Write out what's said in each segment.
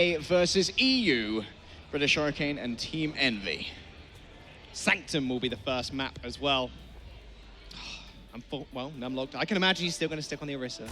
versus EU, British Hurricane and Team Envy. Sanctum will be the first map as well. Well, Numlocked. I can imagine he's still going to stick on the Orisa.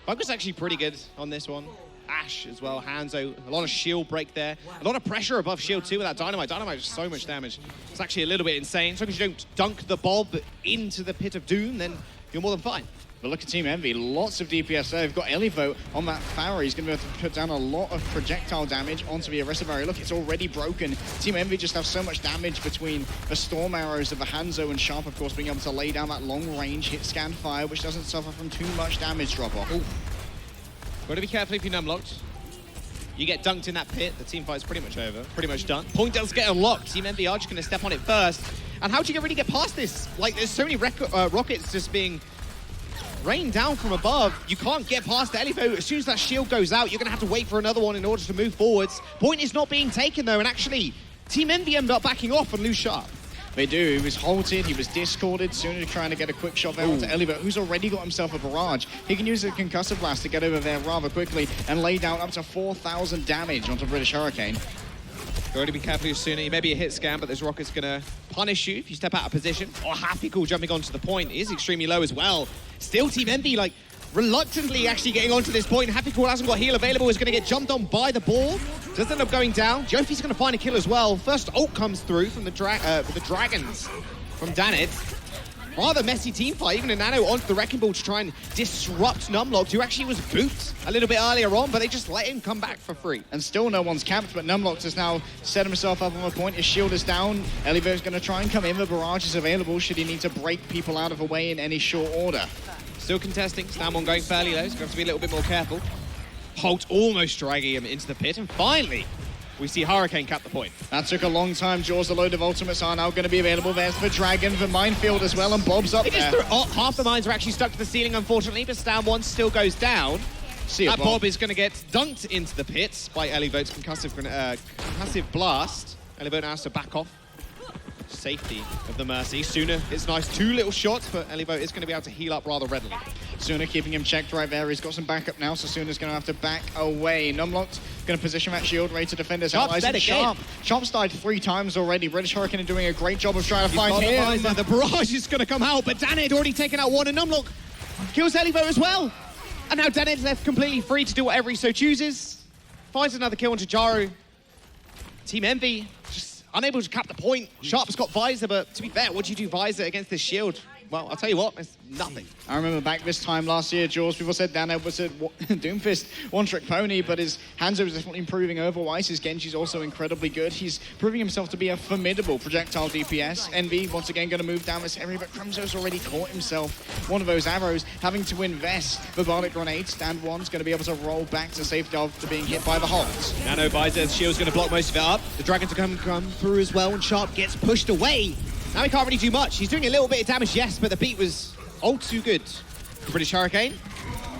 Bugger's actually pretty good on this one. Ash as well, Hanzo, a lot of shield break there. A lot of pressure above shield too with that Dynamite. Dynamite is so much damage. It's actually a little bit insane. So long as you don't dunk the Bob into the pit of doom, then you're more than fine. But look at Team Envy, lots of DPS there. They've got Elivo on that Pharah. He's going to be able to put down a lot of projectile damage onto the Orisa barrier. Look, it's already broken. Team Envy just have so much damage between the Storm Arrows of the Hanzo and Sharp, of course, being able to lay down that long-range hit scan fire, which doesn't suffer from too much damage drop-off. Got to be careful if you're Numlocked. You get dunked in that pit, the team fight's pretty much over, pretty much done. Point does get unlocked. Team Envy are just going to step on it first. And how do you really get past this? Like, there's so many rockets just being rained down from above. You can't get past the Elivo. As soon as that shield goes out, you're going to have to wait for another one in order to move forwards. Point is not being taken, though, and actually, Team Envy end up backing off and lose Sharp. They do. He was halted, he was discorded, Sooner trying to get a quick shot there onto Elivo, who's already got himself a barrage. He can use a concussive blast to get over there rather quickly and lay down up to 4,000 damage onto British Hurricane. Got to be careful Sooner. You may be a hit scan, but this rocket's going to punish you if you step out of position. Or Happy Cool jumping onto the point is extremely low as well. Still Team Envy, like, reluctantly actually getting onto this point. Happy Cool hasn't got heal available, is going to get jumped on by the ball. Does end up going down. Jofi's going to find a kill as well. First ult comes through from the Dragons from Danid. Rather messy team fight. Even a Nano onto the Wrecking Ball to try and disrupt Numlocked, who actually was booped a little bit earlier on, but they just let him come back for free. And still no one's camped, but Numlocked has now set himself up on the point. His shield is down. Elivo's going to try and come in. The barrage is available should he need to break people out of the way in any short order. Still contesting. Stamon going fairly low. He's going to have to be a little bit more careful. Holt almost dragging him into the pit, and finally, we see Hurricane cap the point. That took a long time, Jaws. A load of ultimates are now going to be available. There's the Dragon, the Minefield as well, and Bob's up there. Half the mines are actually stuck to the ceiling, unfortunately, but Stam 1 still goes down. That Bob is going to get dunked into the pits by Elivo's concussive blast. Elivo now has to back off. Safety of the Mercy. Sooner, it's nice. 2 little shots, but Elivo is going to be able to heal up rather readily. Sooner keeping him checked right there. He's got some backup now, so Sooner's going to have to back away. Numlocked going to position that shield, ready to defend his allies. Sharp's died 3 times already. British Hurricane are doing a great job of trying to find him. The barrage is going to come out, but Danid already taken out 1, and Numlock kills Elivo as well. And now Danid's left completely free to do whatever he so chooses. Finds another kill onto Jaru. Team Envy just unable to cap the point. Sharp's got Visor, but to be fair, what do you do Visor against this shield? Well, I'll tell you what, it's nothing. I remember back this time last year, Jaws, people said Danid was a Doomfist one-trick pony, but his Hanzo is definitely improving otherwise. His Genji's also incredibly good. He's proving himself to be a formidable projectile DPS. Envy, once again, going to move down this area, but Crimzo's already caught himself one of those arrows, having to invest the Bardic Grenade. Stand 1's going to be able to roll back to safety after being hit by the Holt. Nano Visor's shield's going to block most of it up. The Dragons are going to come through as well, and Sharp gets pushed away. Now he can't really do much. He's doing a little bit of damage, yes, but the beat was all too good for British Hurricane.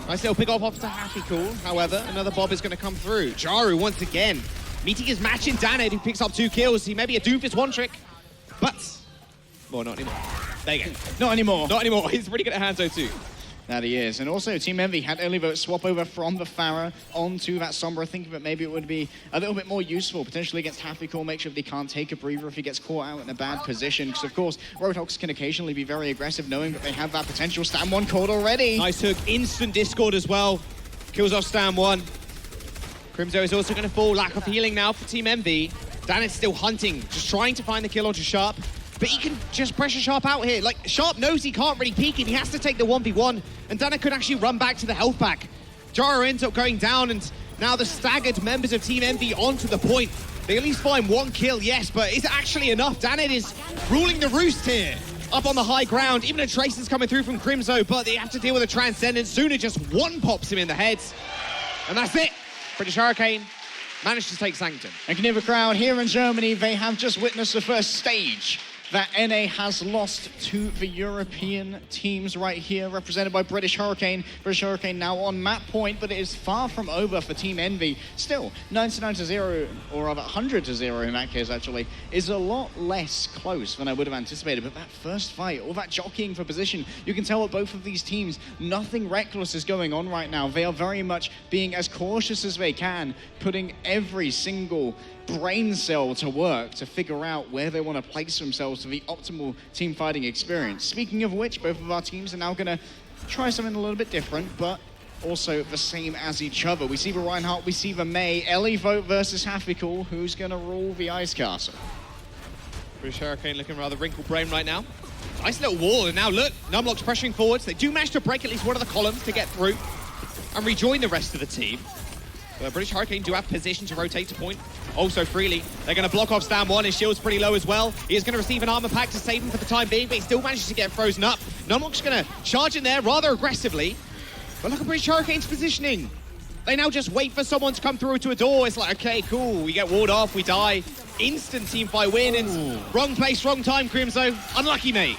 Nice little pick off to Happy Cool. However, another Bob is going to come through. Jaru, once again, meeting his match in Danid, who picks up 2 kills. He may be a Doomfist one-trick, but... well, not anymore. There you go. Not anymore. Not anymore. He's pretty good at Hanzo too. That he is. And also, Team Envy had Elivo swap over from the Pharah onto that Sombra, thinking that maybe it would be a little bit more useful, potentially against Happy Cool, make sure that he can't take a breather if he gets caught out in a bad position. Because, of course, Roadhogs can occasionally be very aggressive, knowing that they have that potential. Stam 1 caught already. Nice hook. Instant Discord as well. Kills off Stam 1. Crimzo is also going to fall. Lack of healing now for Team Envy. Danid's still hunting, just trying to find the kill onto Sharp. But he can just pressure Sharp out here. Like, Sharp knows he can't really peek him. He has to take the 1v1. And Danid could actually run back to the health pack. Jaru ends up going down, and now the staggered members of Team Envy onto the point. They at least find 1 kill, yes, but is it actually enough? Danid is ruling the roost here. Up on the high ground. Even a Trace is coming through from Crimzo, but they have to deal with a Transcendence. Sooner just 1 pops him in the head. And that's it. British Hurricane managed to take Sanctum. And can you hear the crowd here in Germany? They have just witnessed the first stage that NA has lost to the European teams right here, represented by British Hurricane. British Hurricane now on map point, but it is far from over for Team Envy. Still, 99-0, or rather 100-0 in that case actually, is a lot less close than I would have anticipated. But that first fight, all that jockeying for position, you can tell with both of these teams, nothing reckless is going on right now. They are very much being as cautious as they can, putting every single brain cell to work to figure out where they want to place themselves for the optimal team fighting experience. Speaking of which, both of our teams are now going to try something a little bit different, but also the same as each other. We see the Reinhardt, we see the Mei. Ellie vote versus Happycool. Who's going to rule the Ice Castle? British Hurricane looking rather wrinkled brain right now. Nice little wall, and now look, Numlock's pressuring forwards. They do manage to break at least one of the columns to get through and rejoin the rest of the team. British Hurricane do have position to rotate to point also freely. They're going to block off Stan 1. His shield's pretty low as well. He is going to receive an armor pack to save him for the time being, but he still manages to get frozen up. Numlock's going to charge in there rather aggressively. But look at British Hurricane's positioning. They now just wait for someone to come through to a door. It's like, okay, cool. We get walled off, we die. Instant team fight win. And wrong place, wrong time, Crimzo. Unlucky, mate.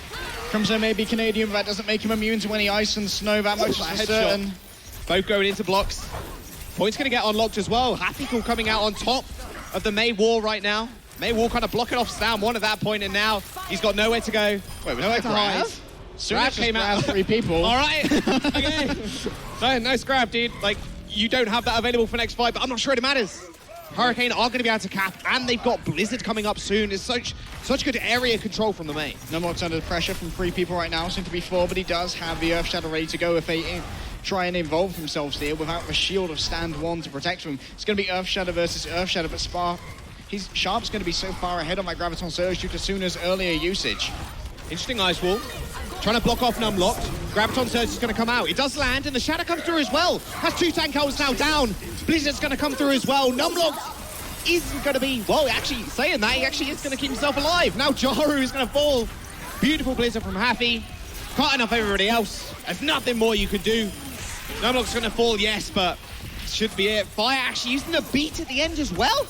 Crimzo may be Canadian, but that doesn't make him immune to any ice and snow. That much is for certain. Both going into blocks. Point's going to get unlocked as well. Happycool coming out on top of the Mei wall right now. Mei wall kind of blocking off Stan 1 at that point, and now he's got nowhere to go. Wait, nowhere to hide. Scrap came out 3 people. All right. Okay. No scrap, dude. Like, you don't have that available for next fight, but I'm not sure it matters. Hurricane are going to be able to cap, and they've got Blizzard coming up soon. It's such good area control from the Mei. Numlock's under pressure from 3 people right now, soon to be 4, but he does have the Earth Shadow ready to go if they try and involve themselves here without the shield of Stand 1 to protect them. It's going to be Earth Shadow versus Earth Shadow, but Sharp's going to be so far ahead on that Graviton Surge due to Suna's earlier usage. Interesting ice wall. Trying to block off Numlock. Graviton Surge is going to come out. It does land, and the Shadow comes through as well. Has 2 tank hulls now down. Blizzard's going to come through as well. Numlock isn't going to be, well, actually saying that, he actually is going to keep himself alive. Now Jaru is going to fall. Beautiful Blizzard from Happy. Cutting off everybody else. There's nothing more you could do. Numlock's going to fall, yes, but should be it. Fire actually using the beat at the end as well.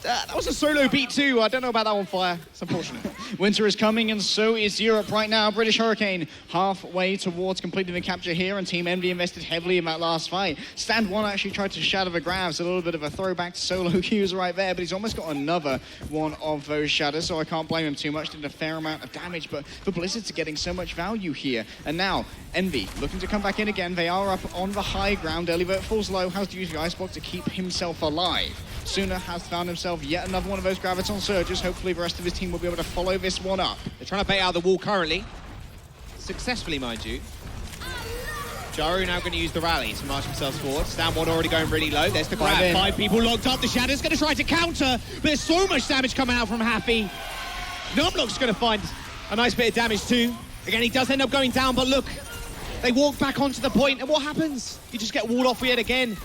That was a solo beat too. I don't know about that one, Fire. It's unfortunate. Winter is coming, and so is Europe right now. British Hurricane halfway towards completing the capture here, and Team Envy invested heavily in that last fight. Stand 1 actually tried to shatter the grabs, a little bit of a throwback to solo queues right there, but he's almost got another one of those shatters, so I can't blame him too much. Did a fair amount of damage, but the Blizzards are getting so much value here. And now, Envy looking to come back in again. They are up on the high ground. Elivert falls low, has to use the Ice Block to keep himself alive. Suna has found himself yet another one of those Graviton Surges. Hopefully the rest of his team will be able to follow this one up. They're trying to bait out the wall currently. Successfully, mind you. Jaru now going to use the rally to march themselves forward. Stan 1 already going really low. There's the grab. 5 people locked up. The Shadow's going to try to counter, but there's so much damage coming out from Happy. Numlock's going to find a nice bit of damage too. Again, he does end up going down, but look, they walk back onto the point, and what happens? You just get walled off yet again.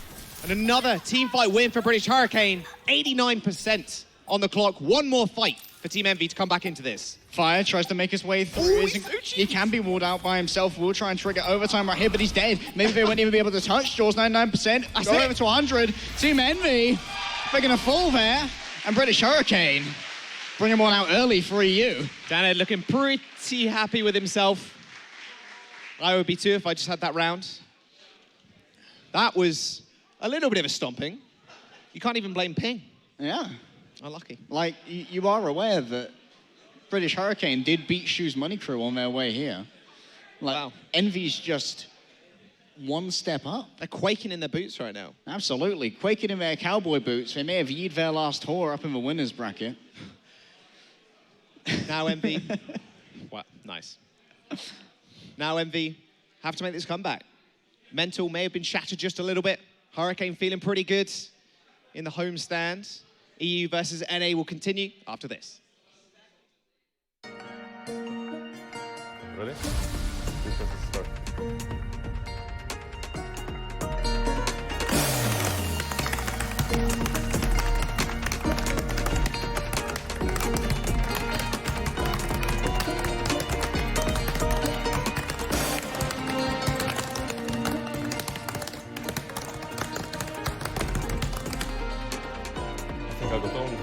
And another team fight win for British Hurricane. 89% on the clock. One more fight for Team Envy to come back into this. Fire tries to make his way through. He can be walled out by himself. We'll try and trigger overtime right here, but he's dead. Maybe they won't even be able to touch. Jaws 99%. Go over to 100. Team Envy, they're going to fall there. And British Hurricane bring him on out early for EU. Daned looking pretty happy with himself. I would be too if I just had that round. That was a little bit of a stomping. You can't even blame Ping. Yeah. Unlucky. Like, you are aware that British Hurricane did beat Shu's Money Crew on their way here. Like, wow. Envy's just one step up. They're quaking in their boots right now. Absolutely. Quaking in their cowboy boots. They may have yeed their last whore up in the winner's bracket. Now Envy. Wow, nice. Now Envy have to make this comeback. Mental may have been shattered just a little bit. Hurricane feeling pretty good in the home stand. EU versus NA will continue after this. Ready? This is the start. I think I got owned.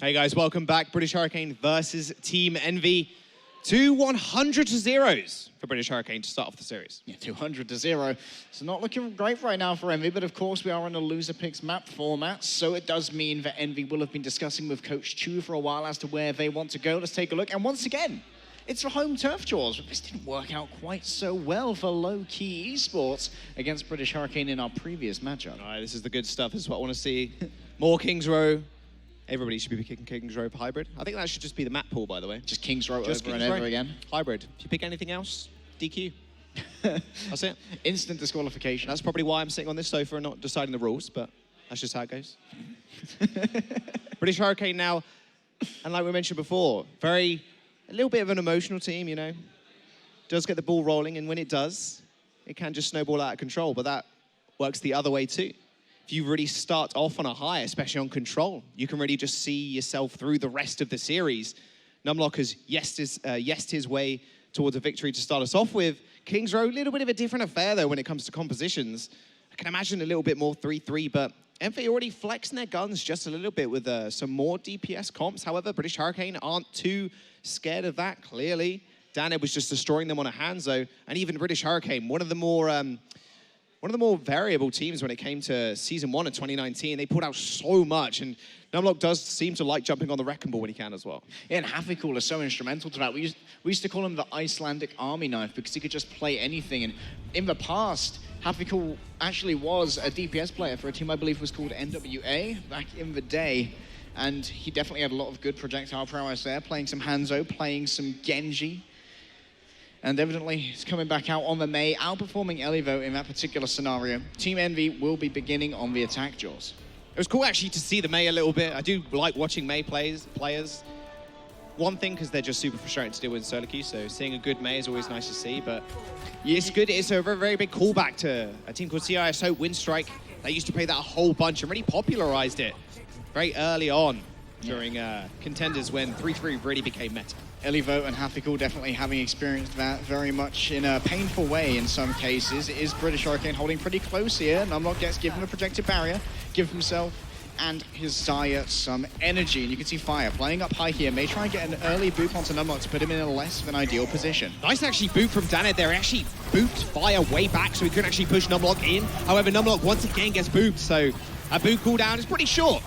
Hey guys, welcome back. British Hurricane versus Team Envy. 2 100-0s for British Hurricane to start off the series. Yeah, 200-0. So not looking great right now for Envy, but of course we are on a loser picks map format, so it does mean that Envy will have been discussing with Coach Chu for a while as to where they want to go. Let's take a look. And once again, it's for home turf draws, but this didn't work out quite so well for low-key esports against British Hurricane in our previous matchup. All right, this is the good stuff. This is what I want to see. More Kings Row. Everybody should be picking Kings Row for hybrid. I think that should just be the map pool, by the way. Just Kings Row over Kings and over again. Hybrid. If you pick anything else, DQ. That's it. Instant disqualification. That's probably why I'm sitting on this sofa and not deciding the rules, but that's just how it goes. British Hurricane now, and like we mentioned before, a little bit of an emotional team, you know. Does get the ball rolling, and when it does, it can just snowball out of control, but that works the other way too. If you really start off on a high, especially on control, you can really just see yourself through the rest of the series. Numlock has yesed his way towards a victory to start us off with. Kings Row, a little bit of a different affair, though, when it comes to compositions. I can imagine a little bit more 3-3, but Envy already flexing their guns just a little bit with some more DPS comps. However, British Hurricane aren't too scared of that, clearly. Daned was just destroying them on a Hanzo, and even British Hurricane, one of the more variable teams when it came to Season 1 in 2019. They pulled out so much, and Numlock does seem to like jumping on the wrecking ball when he can as well. Yeah, and Hafikul is so instrumental to that. We used to call him the Icelandic army knife because he could just play anything. And in the past, Hafikul actually was a DPS player for a team I believe was called NWA back in the day. And he definitely had a lot of good projectile prowess there, playing some Hanzo, playing some Genji. And evidently, he's coming back out on the Mei, outperforming Elivo in that particular scenario. Team Envy will be beginning on the attack, Jaws. It was cool actually to see the Mei a little bit. I do like watching Mei players. One thing, because they're just super frustrating to deal with in solo queue, so seeing a good Mei is always nice to see, but it's good. It's a very, very big callback to a team called CISO, Windstrike. They used to play that a whole bunch and really popularized it very early on during Contenders when 3-3 really became meta. Elivo and Hafikul definitely having experienced that very much in a painful way in some cases. It is British Hurricane holding pretty close here. Numlock gets given a projected barrier, give himself and his Xayah some energy. And you can see Fire playing up high here. May try and get an early boop onto Numlock to put him in a less than ideal position. Nice actually boop from Daned there. Actually booped Fire way back so he couldn't actually push Numlock in. However, Numlock once again gets booped, so a boop cooldown is pretty short.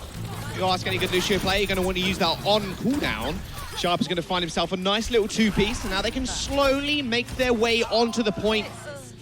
If you ask any good Lucio player, you're going to want to use that on cooldown. Sharp is going to find himself a nice little two-piece, and now they can slowly make their way onto the point.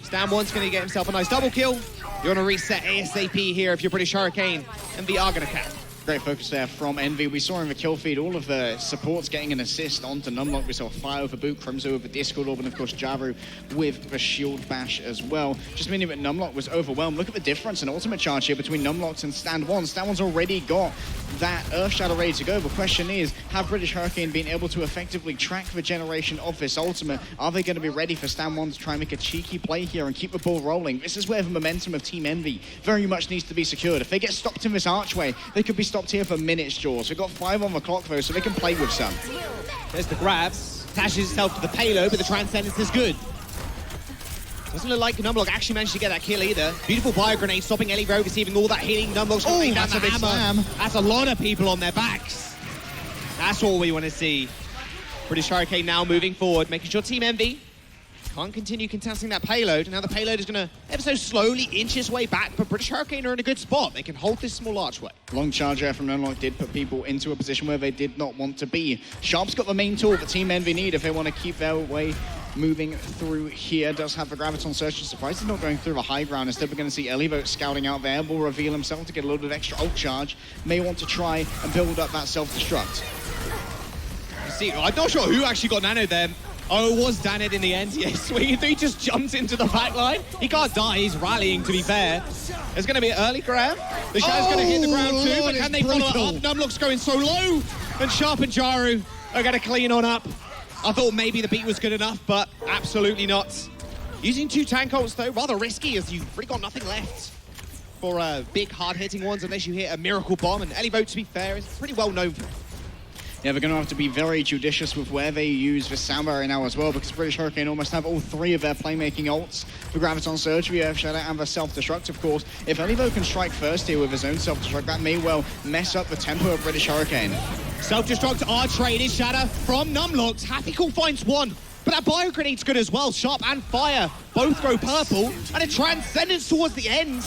Stan1's going to get himself a nice double kill. You want to reset ASAP here if you're British Hurricane, and they are going to cap. Great focus there from Envy. We saw in the kill feed all of the supports getting an assist onto Numlock. We saw Fire with a boot, Crimzo with the Discord Orb, and of course Jaru with the Shield Bash as well. Just meaning that Numlock was overwhelmed. Look at the difference in ultimate charge here between Numlock and Stand1. Stand1's already got that Earth Shadow ready to go. The question is, have British Hurricane been able to effectively track the generation of this ultimate? Are they going to be ready for Stand1 to try and make a cheeky play here and keep the ball rolling? This is where the momentum of Team Envy very much needs to be secured. If they get stopped in this archway, they could be stopped here for minutes, Jaws. We've got 5 on the clock though, so they can play with some. There's the grabs. Attaches itself to the payload, but the Transcendence is good. Doesn't look like Numlock actually managed to get that kill either. Beautiful bio grenade, stopping Elivo, receiving all that healing. Numlock's laying down the hammer. Slam. That's a lot of people on their backs. That's all we want to see. British Hurricane now moving forward, making sure Team Envy can't continue contesting that payload. Now the payload is going to ever so slowly inch its way back, but British Hurricane are in a good spot. They can hold this small archway. Long charge there from Numlock did put people into a position where they did not want to be. Sharp's got the main tool that Team Envy need if they want to keep their way moving through here. Does have the Graviton Search. Surprised he's not going through the high ground. Instead, we're going to see Elivo scouting out there. Will reveal himself to get a little bit of extra ult charge. May want to try and build up that self-destruct. See, I'm not sure who actually got nanoed there. Oh, it was Daned in the end. Yeah, swinging. He just jumps into the back line. He can't die. He's rallying, to be fair. There's going to be an early grab. The Shadow's going to hit the ground too, Lord, but can they follow it up? Numlock's going so low. And Sharp and Jaru are going to clean on up. I thought maybe the beat was good enough, but absolutely not. Using 2 tank ults, though, rather risky, as you've really got nothing left for big, hard-hitting ones, unless you hit a miracle bomb. And Elivo, to be fair, is pretty well known for it. Yeah, they're going to have to be very judicious with where they use the sound barrier now as well, because British Hurricane almost have all 3 of their playmaking ults. The Graviton Surge, the Earth Shadow, and the Self-Destruct, of course. If Elivo can strike first here with his own Self-Destruct, that may well mess up the tempo of British Hurricane. Self-destruct are traded. Shatter from Numlocks. Happy Cool finds one. But that bio grenade's good as well. Sharp and Fire both throw purple. And a Transcendence towards the end.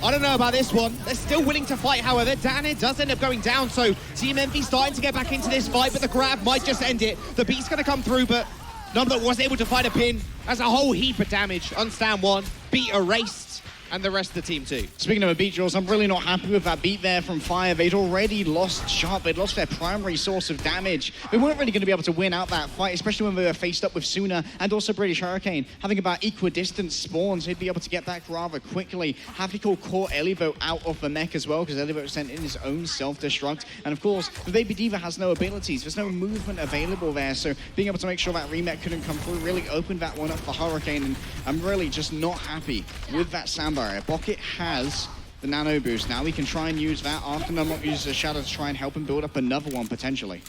I don't know about this one. They're still willing to fight, however. Danny does end up going down, so Team Envy starting to get back into this fight, but the grab might just end it. The beat's going to come through, but Numlock was able to find a pin. That's a whole heap of damage on stand one. Beat erased, and the rest of the team too. Speaking of a beat, Jules, I'm really not happy with that beat there from Fire. They'd already lost Sharp. They'd lost their primary source of damage. They weren't really going to be able to win out that fight, especially when they were faced up with Suna and also British Hurricane. Having about equidistant spawns, they'd be able to get back rather quickly. Havical caught Elivo out of the mech as well, because Elivo sent in his own self-destruct. And of course, the Baby Diva has no abilities. There's no movement available there, so being able to make sure that remech couldn't come through really opened that one up for Hurricane, and I'm really just not happy with that sound barrier. Bucket has the nano boost. Now we can try and use that after Numlock uses a shadow to try and help him build up another one potentially.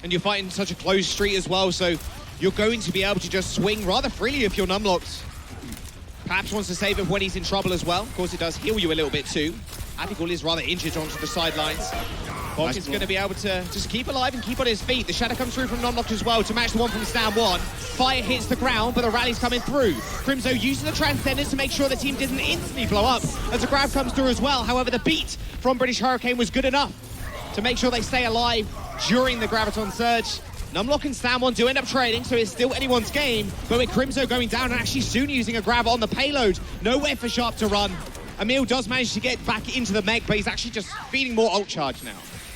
And you're fighting such a close street as well, so you're going to be able to just swing rather freely if you're Numlocked. Perhaps wants to save it when he's in trouble as well. Of course, it does heal you a little bit too. Abigail is rather injured onto the sidelines. Bok is going to be able to just keep alive and keep on his feet. The shadow comes through from Numlocked as well to match the one from stand one. Fire hits the ground, but the rally's coming through. Crimzo using the Transcendence to make sure the team didn't instantly blow up as a grab comes through as well. However, the beat from British Hurricane was good enough to make sure they stay alive during the Graviton Surge. Numlock and stand one do end up trading, so it's still anyone's game. But with Crimzo going down and actually soon using a grab on the payload, nowhere for Sharp to run. Emil does manage to get back into the mech, but he's actually just feeding more ult charge now.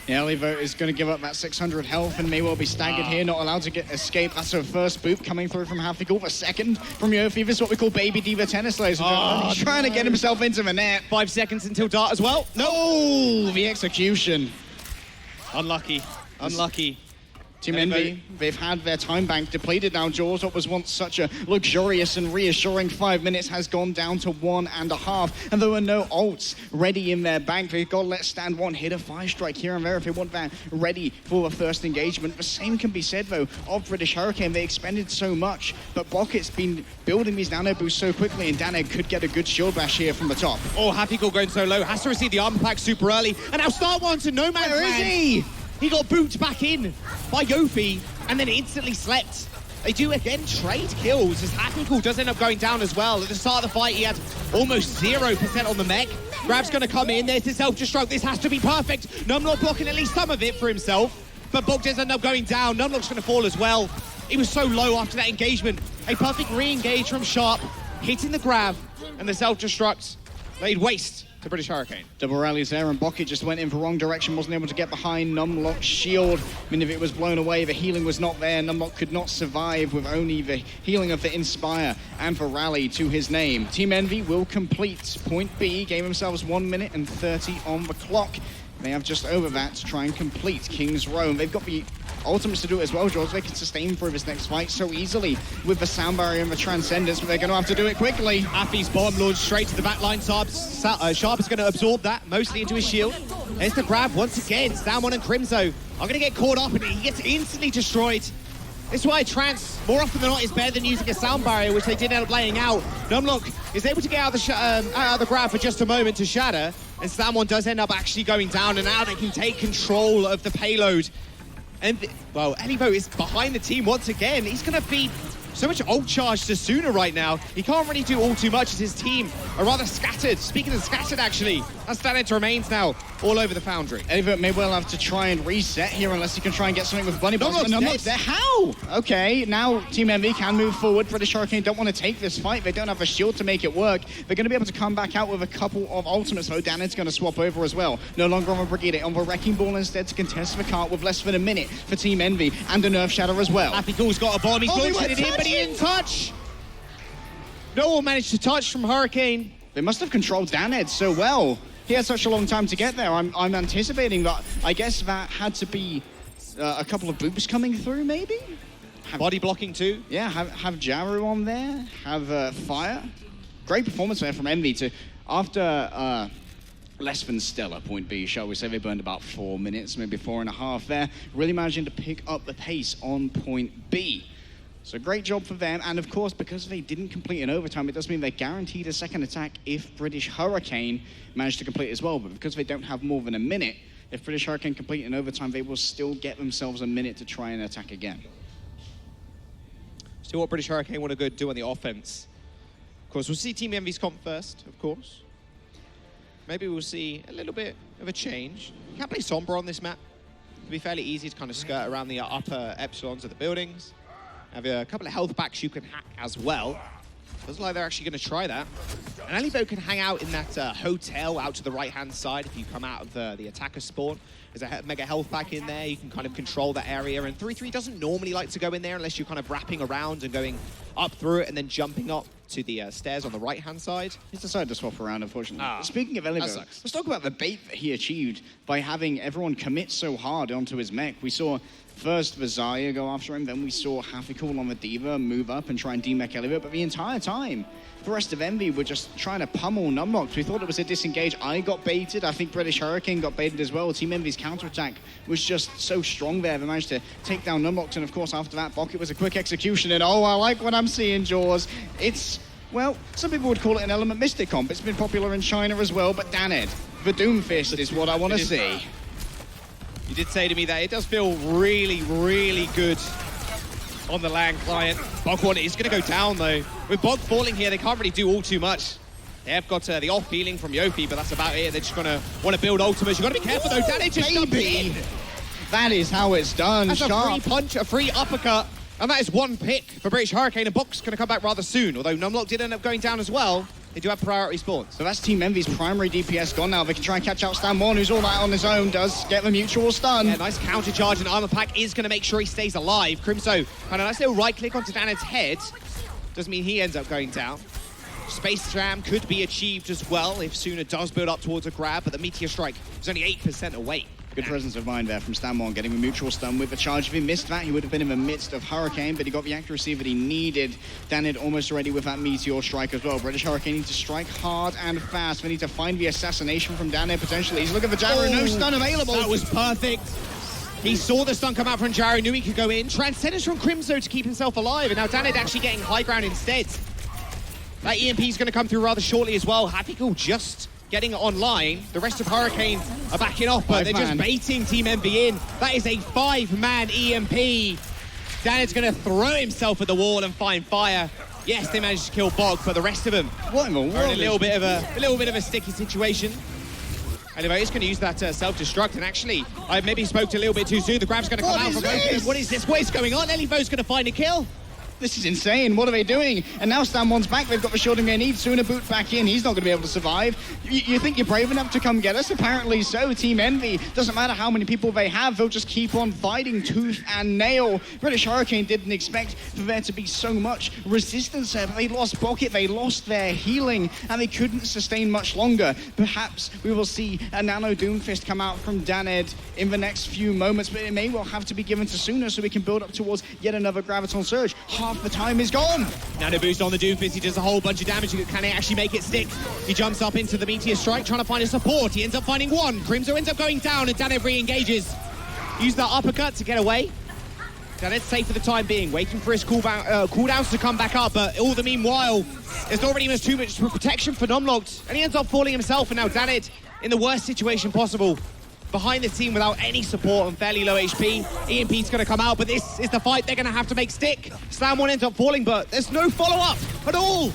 Yeah, Elivo is going to give up that 600 health and may well be staggered here, not allowed to get escape. That's her first boop coming through from Hafigal. The second from Yofi. This is what we call Baby Diva tennis players. He's trying to get himself into the net. 5 seconds until Dart as well. No, the execution. Unlucky. Unlucky. Team Envy, they've had their time bank depleted now, Jaws. What was once such a luxurious and reassuring 5 minutes has gone down to 1.5. And there were no ults ready in their bank. They've got to let stand one hit a 5-strike here and there if they want that ready for the first engagement. The same can be said, though, of British Hurricane. They expended so much, but Bucket's been building these nano boosts so quickly, and Daneg could get a good shield bash here from the top. Oh, Happy Goal going so low. Has to receive the armor pack super early. And now Star One to no man's land. Where is he? He got booted back in by Yofi and then instantly slept. They do again trade kills as Happy Cool does end up going down as well. At the start of the fight, he had almost 0% on the mech. Grab's going to come in. There's the self-destruct. This has to be perfect. Numlock blocking at least some of it for himself. But Bok does end up going down. Numlock's going to fall as well. He was so low after that engagement. A perfect re-engage from Sharp, hitting the grab and the self-destruct laid waste to British Hurricane. Double rallies there, and Bucket just went in the wrong direction, wasn't able to get behind Numlock's shield. I mean, if it was blown away, the healing was not there. Numlock could not survive with only the healing of the Inspire and the rally to his name. Team Envy will complete point B, gave themselves 1 minute and 30 on the clock. They have just over that to try and complete King's Row. They've got the ultimates to do it as well, George. They can sustain through this next fight so easily with the sound barrier and the Transcendence, but they're going to have to do it quickly. Affy's bomb launched straight to the back line. Sharp is going to absorb that, mostly into his shield. There's the grab once again. Stand1 and Crimzo are going to get caught up, and he gets instantly destroyed. This is why Trans, more often than not, is better than using a sound barrier, which they did end up laying out. Numlock is able to get out of the grab for just a moment to shatter, and Stand1 does end up actually going down, and now they can take control of the payload. And, well, Elivo is behind the team once again. He's going to feed so much ult charge to Suna right now. He can't really do all too much as his team are rather scattered. Speaking of scattered, actually, that's Danette remains now all over the Foundry. Elivo may well have to try and reset here unless he can try and get something with Bunny Box. No, there. How? Okay, now Team Envy can move forward. British Hurricane don't want to take this fight. They don't have a shield to make it work. They're going to be able to come back out with a couple of ultimates, though. Danette's going to swap over as well. No longer on the Brigade, on the Wrecking Ball instead to contest the cart with less than a minute for Team Envy and a Nerf Shadow as well. Happy Cool's got a bomb. He's launching it in, but he didn't touch. No one managed to touch from Hurricane. They must have controlled Danette so well. He had such a long time to get there. I'm anticipating that. I guess that had to be a couple of boops coming through, maybe? Body blocking too. Yeah, have Jaru on there, have Fire. Great performance there from Envy to, after less than stellar point B, shall we say. They burned about 4 minutes, maybe 4.5 there, really managing to pick up the pace on point B. So great job for them, and of course, because they didn't complete in overtime, it does mean they're guaranteed a second attack if British Hurricane managed to complete as well, but because they don't have more than a minute, if British Hurricane complete in overtime, they will still get themselves a minute to try and attack again. See what British Hurricane want to do on the offense. Of course, we'll see Team Envy's comp first, of course. Maybe we'll see a little bit of a change. You can't play Sombra on this map. It'll be fairly easy to kind of skirt around the upper epsilons of the buildings. Have a couple of health packs you can hack as well. Looks like they're actually going to try that. And Elivo can hang out in that hotel out to the right-hand side if you come out of the attacker spawn. There's a mega health pack in there. You can kind of control that area. And 3-3 doesn't normally like to go in there unless you're kind of wrapping around and going up through it and then jumping up to the stairs on the right-hand side. He's decided to swap around, unfortunately. Speaking of Elivo, let's talk about the bait that he achieved by having everyone commit so hard onto his mech. We saw first the Zarya go after him, then we saw Hafikul on the Diva move up and try and demech Elivo, but the entire time, the rest of Envy were just trying to pummel Numlocked. We thought it was a disengage. I got baited. I think British Hurricane got baited as well. Team Envy's counterattack was just so strong there. They managed to take down Numlocked, and of course after that, Bocket was a quick execution, and oh, I like what I'm seeing, Jaws. It's, well, some people would call it an Element Mystic comp. It's been popular in China as well, but Daned, the Doomfist is what I want to see. You did say to me that it does feel really, really good on the LAN client. Bog is going to go down, though. With Bog falling here, they can't really do all too much. They have got the off healing from Yofi, but that's about it. They're just going to want to build ultimates. You've got to be careful, though. Danny just jumped in. That is how it's done. That's a free punch, a free uppercut. And that is one pick for British Hurricane. And Bog's going to come back rather soon. Although Numlock did end up going down as well. They do have priority spawns. So that's Team Envy's primary DPS gone now. They can try and catch out Stan1, who's all out on his own, does get the mutual stun. Yeah, nice counter charge, and Armor Pack is going to make sure he stays alive. Crimso, kind of nice little right click onto Danet's head. Doesn't mean he ends up going down. Space Jam could be achieved as well if Suna does build up towards a grab, but the Meteor Strike is only 8% away. Good presence of mind there from Stan1, getting a mutual stun with the charge. If he missed that, he would have been in the midst of Hurricane, but he got the accuracy that he needed. Danid almost ready with that Meteor Strike as well. British Hurricane need to strike hard and fast. They need to find the assassination from Danid potentially. He's looking for Jaru, no stun available. That was perfect. He saw the stun come out from Jaru, knew he could go in. Transcendence from Crimso to keep himself alive, and now Danid actually getting high ground instead. That EMP is going to come through rather shortly as well. Happy Cool just getting it online. The rest of Hurricane are backing off, but they're just baiting Team Envy in. That is a 5-man EMP. Danid's going to throw himself at the wall and find fire. Yes, they managed to kill Bog, but the rest of them are in a little bit of a sticky situation. Elivo is going to use that self-destruct, and actually, I maybe spoke a little bit too soon. The grab's going to come out from both. What is this? What is going on? Elivo's going to find a kill. This is insane. What are they doing? And now Stan1's back. They've got the shielding they need. Sooner boot back in. He's not going to be able to survive. You think you're brave enough to come get us? Apparently so. Team Envy, doesn't matter how many people they have, they'll just keep on fighting tooth and nail. British Hurricane didn't expect for there to be so much resistance there. They lost Bucket, they lost their healing, and they couldn't sustain much longer. Perhaps we will see a Nano Doomfist come out from Daned in the next few moments, but it may well have to be given to Sooner so we can build up towards yet another Graviton Surge. Half the time is gone. Nano boost on the Doomfist. He does a whole bunch of damage. Can he actually make it stick? He jumps up into the Meteor Strike, trying to find a support. He ends up finding one. Crimso ends up going down, and Daned re-engages. Use that uppercut to get away. Daned's safe for the time being, waiting for his cooldowns to come back up, but all the meanwhile, there's not really too much protection for Numlocked, and he ends up falling himself, and now Daned in the worst situation possible. Behind the team without any support and fairly low HP. EMP's going to come out, but this is the fight they're going to have to make stick. Slam1 ends up falling, but there's no follow-up at all.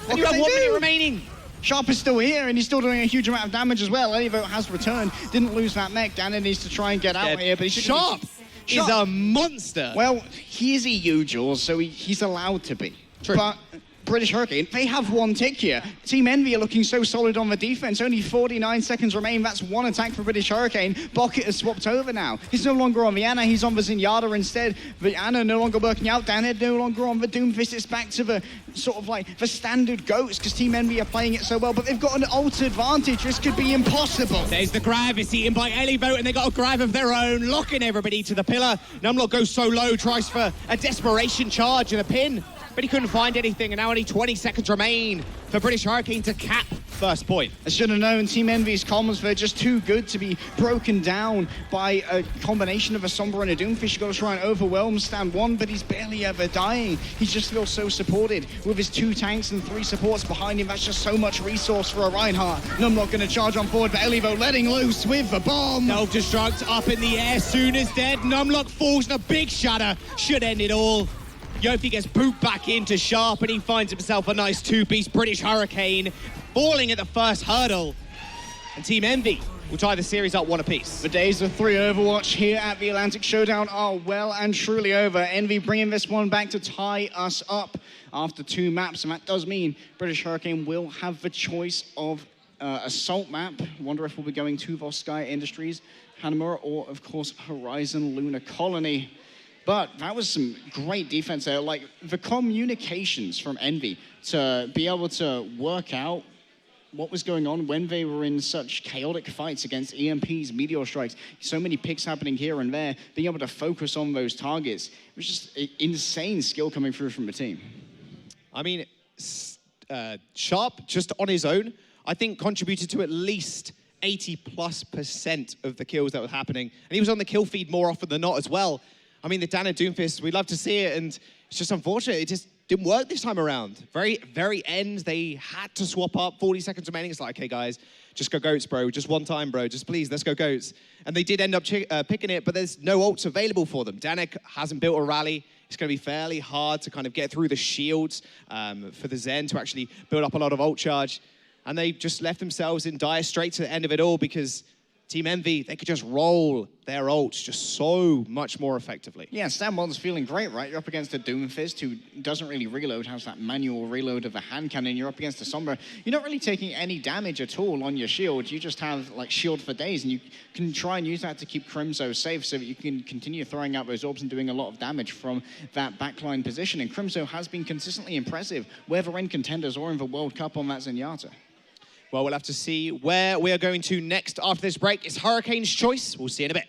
And you have 1 minute remaining. Sharp is still here, and he's still doing a huge amount of damage as well. Elivo has returned, didn't lose that mech. Danny needs to try and get out here, but he's Sharp is a monster. Well, he is EU, Jules, so he's allowed to be. True. But British Hurricane, they have one tick here. Team Envy are looking so solid on the defense. Only 49 seconds remain. That's one attack for British Hurricane. Bucket has swapped over now. He's no longer on the Ana. He's on the Zenyatta instead. The Ana no longer working out. Danhead no longer on the Doomfist. It's back to the sort of like the standard goats because Team Envy are playing it so well. But they've got an ult advantage. This could be impossible. There's the grab. It's eaten by Elivo, and they got a grab of their own, locking everybody to the pillar. Numlock goes so low, tries for a desperation charge and a pin, but he couldn't find anything, and now only 20 seconds remain for British Hurricane to cap first point. I should have known Team Envy's comms, they're just too good to be broken down by a combination of a Sombra and a Doomfish. You got to try and overwhelm Stand 1, but he's barely ever dying. He just feels so supported with his 2 tanks and 3 supports behind him. That's just so much resource for a Reinhardt. Numlock going to charge on forward, but Elivo letting loose with the bomb. Self-destruct up in the air, soon as dead. Numlock falls and a big shatter. Should end it all. Yofi gets booted back into Sharp and he finds himself a nice 2-piece British Hurricane, falling at the first hurdle. And Team Envy will tie the series up 1 apiece. The days of 3 Overwatch here at the Atlantic Showdown are well and truly over. Envy bringing this one back to tie us up after 2 maps, and that does mean British Hurricane will have the choice of Assault map. Wonder if we'll be going to Volskaya Industries, Hanamura, or of course Horizon Lunar Colony. But that was some great defense there. Like, the communications from Envy to be able to work out what was going on when they were in such chaotic fights against EMPs, meteor strikes, so many picks happening here and there, being able to focus on those targets. It was just insane skill coming through from the team. I mean, Sharp, just on his own, I think contributed to at least 80+% of the kills that were happening. And he was on the kill feed more often than not as well. I mean, the Dana Doomfist, we'd love to see it, and it's just unfortunate. It just didn't work this time around. Very end, they had to swap up. 40 seconds remaining. It's like, okay, guys, just go goats, bro. Just one time, bro. Just please, let's go goats. And they did end up picking it, but there's no ults available for them. Danik hasn't built a rally. It's going to be fairly hard to kind of get through the shields for the Zen to actually build up a lot of ult charge. And they just left themselves in dire straits at the end of it all because Team Envy, they could just roll their ults just so much more effectively. Yeah, Stand1's feeling great, right? You're up against a Doomfist who doesn't really reload, has that manual reload of a hand cannon. You're up against a Sombra. You're not really taking any damage at all on your shield. You just have, like, shield for days, and you can try and use that to keep Crimzo safe so that you can continue throwing out those orbs and doing a lot of damage from that backline position. And Crimzo has been consistently impressive, whether in Contenders or in the World Cup on that Zenyatta. Well, we'll have to see where we are going to next after this break. It's Hurricane's choice. We'll see you in a bit.